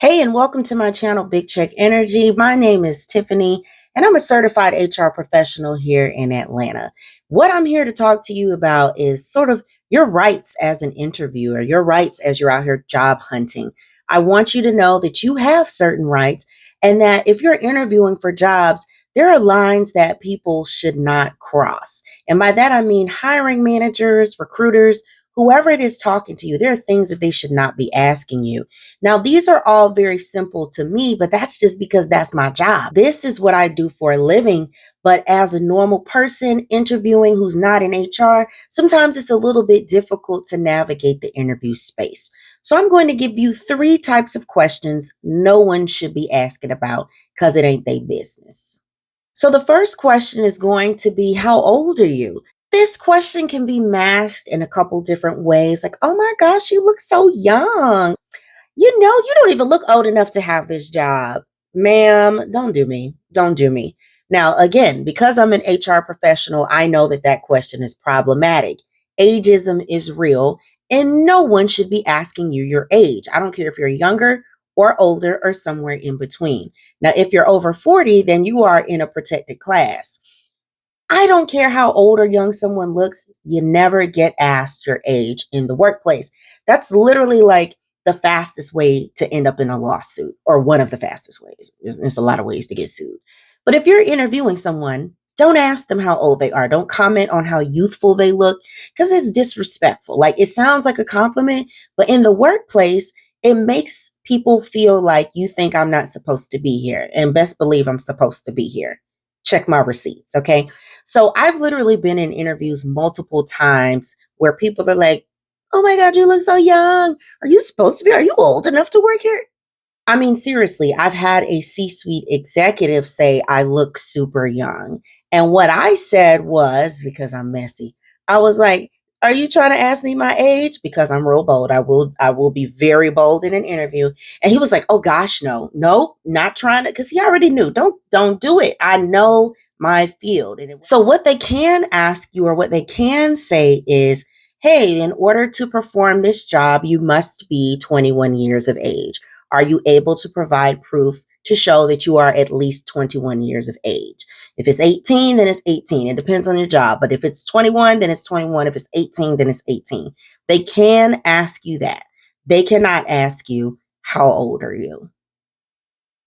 Hey, and welcome to my channel, Big Check Energy. My name is Tiffany, and I'm a certified HR professional here in Atlanta. What I'm here to talk to you about is sort of your rights as an interviewer, your rights as you're out here job hunting. I want you to know that you have certain rights, and that if you're interviewing for jobs, there are lines that people should not cross. And by that, I mean hiring managers, recruiters, whoever it is talking to you, there are things that they should not be asking you. Now, these are all very simple to me, but that's just because that's my job. This is what I do for a living. But as a normal person interviewing who's not in HR, sometimes it's a little bit difficult to navigate the interview space. So I'm going to give you three types of questions no one should be asking about because it ain't their business. So the first question is going to be, how old are you? This question can be masked in a couple different ways, like, oh my gosh, you look so young. You don't even look old enough to have this job. Ma'am, don't do me. Don't do me. Now, again, because I'm an HR professional, I know that that question is problematic. Ageism is real, and no one should be asking you your age. I don't care if you're younger or older or somewhere in between. Now, if you're over 40, then you are in a protected class. I don't care how old or young someone looks, you never get asked your age in the workplace. That's literally like the fastest way to end up in a lawsuit, or one of the fastest ways. There's a lot of ways to get sued. But if you're interviewing someone, don't ask them how old they are. Don't comment on how youthful they look because it's disrespectful. Like, it sounds like a compliment, but in the workplace, it makes people feel like you think I'm not supposed to be here. And best believe I'm supposed to be here. Check my receipts, okay? So I've literally been in interviews multiple times where people are like, oh my God, you look so young. Are you supposed to be? Are you old enough to work here? I mean, seriously, I've had a C suite executive say I look super young. And what I said was, because I'm messy, I was like, are you trying to ask me my age? Because I'm real bold. I will be very bold in an interview. And he was like, oh gosh, no, nope, not trying to, because he already knew. Don't do it. I know my field. So what they can ask you, or what they can say is, hey, in order to perform this job, you must be 21 years of age. Are you able to provide proof to show that you are at least 21 years of age? If it's 18, then it's 18. It depends on your job. But if it's 21, then it's 21. If it's 18, then it's 18. They can ask you that. They cannot ask you, how old are you?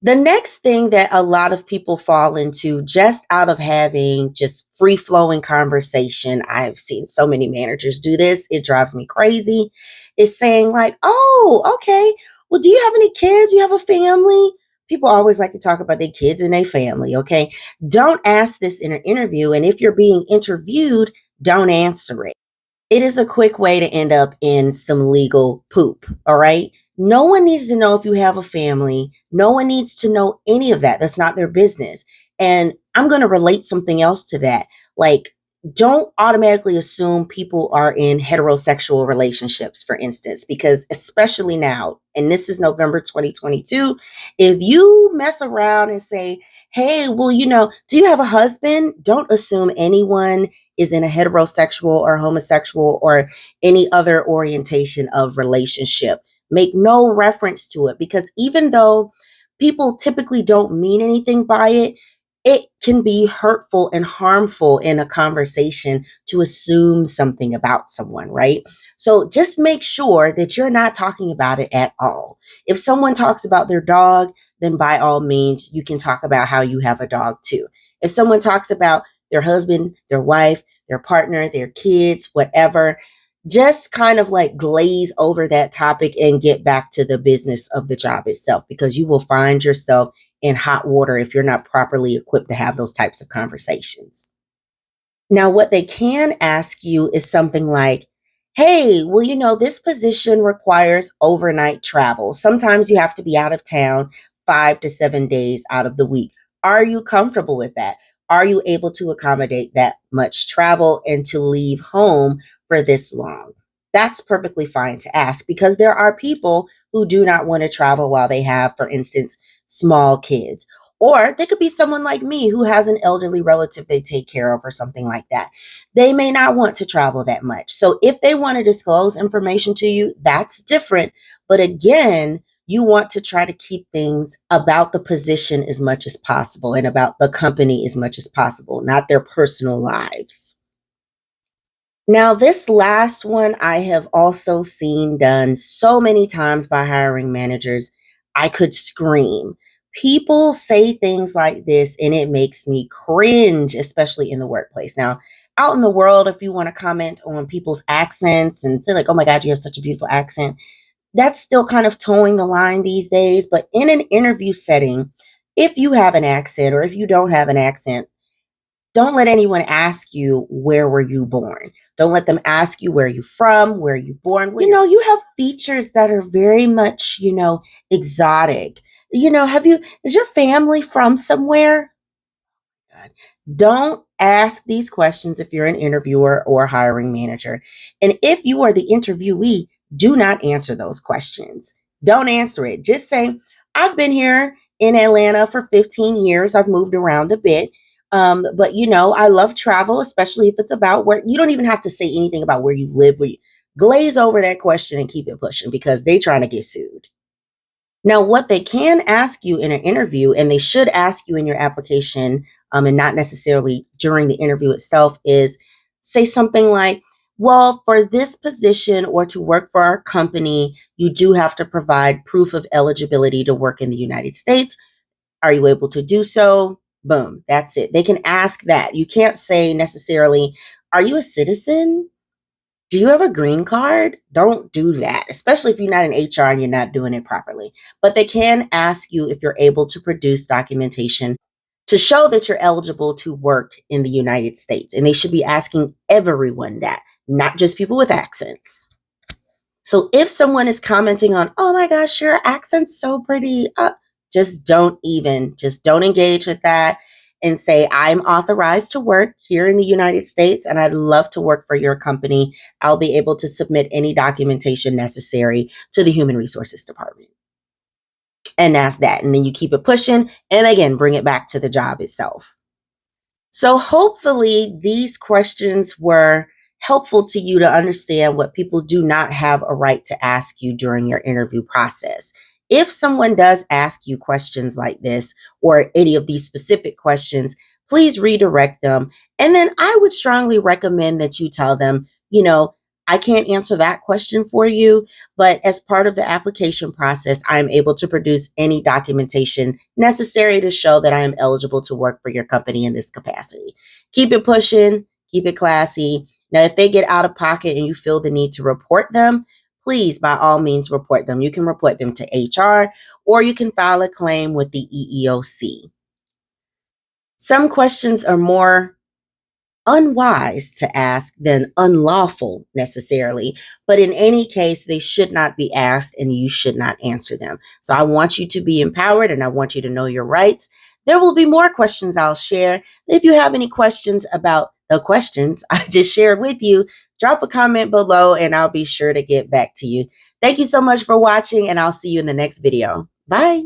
The next thing that a lot of people fall into, just out of having just free flowing conversation, I've seen so many managers do this, it drives me crazy, is saying, like, oh, okay, well, do you have any kids? You have a family? People always like to talk about their kids and their family, okay? Don't ask this in an interview. And if you're being interviewed, don't answer it. It is a quick way to end up in some legal poop. All right. No one needs to know if you have a family. No one needs to know any of that. That's not their business. And I'm going to relate something else to that. Like, don't automatically assume people are in heterosexual relationships, for instance, because especially now, and this is November 2022, if you mess around and say, hey, well, do you have a husband? Don't assume anyone is in a heterosexual or homosexual or any other orientation of relationship. Make no reference to it, because even though people typically don't mean anything by it, it can be hurtful and harmful in a conversation to assume something about someone, right? So just make sure that you're not talking about it at all. If someone talks about their dog, then by all means, you can talk about how you have a dog too. If someone talks about their husband, their wife, their partner, their kids, whatever, just kind of like glaze over that topic and get back to the business of the job itself, because you will find yourself in hot water if you're not properly equipped to have those types of conversations. Now, what they can ask you is something like, hey, well, this position requires overnight travel. Sometimes you have to be out of town 5 to 7 days out of the week. Are you comfortable with that? Are you able to accommodate that much travel and to leave home for this long? That's perfectly fine to ask, because there are people who do not want to travel while they have, for instance, small kids. Or they could be someone like me who has an elderly relative they take care of or something like that. They may not want to travel that much. So if they want to disclose information to you, that's different. But again, you want to try to keep things about the position as much as possible and about the company as much as possible, not their personal lives. Now, this last one I have also seen done so many times by hiring managers, I could scream. People say things like this and it makes me cringe, especially in the workplace. Now, out in the world, if you want to comment on people's accents and say, like, oh my God, you have such a beautiful accent, that's still kind of towing the line these days. But in an interview setting, if you have an accent or if you don't have an accent, don't let anyone ask you, where were you born? Don't let them ask you, where are you from? Where are you born? You have features that are very much, exotic. Is your family from somewhere? God. Don't ask these questions if you're an interviewer or hiring manager. And if you are the interviewee, do not answer those questions. Don't answer it. Just say, I've been here in Atlanta for 15 years. I've moved around a bit. But I love travel, especially if it's about where you don't even have to say anything about where you've lived. Glaze over that question and keep it pushing because they're trying to get sued. Now, what they can ask you in an interview, and they should ask you in your application, and not necessarily during the interview itself, is say something like, well, for this position or to work for our company, you do have to provide proof of eligibility to work in the United States. Are you able to do so? Boom, that's it. They can ask that. You can't say necessarily, are you a citizen? Do you have a green card? Don't do that, especially if you're not in HR and you're not doing it properly. But they can ask you if you're able to produce documentation to show that you're eligible to work in the United States. And they should be asking everyone that, not just people with accents. So if someone is commenting on, oh my gosh, your accent's so pretty, just don't engage with that and say, I'm authorized to work here in the United States and I'd love to work for your company. I'll be able to submit any documentation necessary to the Human Resources Department. And that's that. And then you keep it pushing and again, bring it back to the job itself. So hopefully these questions were helpful to you to understand what people do not have a right to ask you during your interview process. If someone does ask you questions like this or any of these specific questions, please redirect them. And then I would strongly recommend that you tell them, I can't answer that question for you, but as part of the application process, I'm able to produce any documentation necessary to show that I am eligible to work for your company in this capacity. Keep it pushing, keep it classy. Now, if they get out of pocket and you feel the need to report them, please, by all means, report them. You can report them to HR or you can file a claim with the EEOC. Some questions are more unwise to ask than unlawful necessarily. But in any case, they should not be asked and you should not answer them. So I want you to be empowered and I want you to know your rights. There will be more questions I'll share. If you have any questions about the questions I just shared with you, drop a comment below and I'll be sure to get back to you. Thank you so much for watching and I'll see you in the next video. Bye.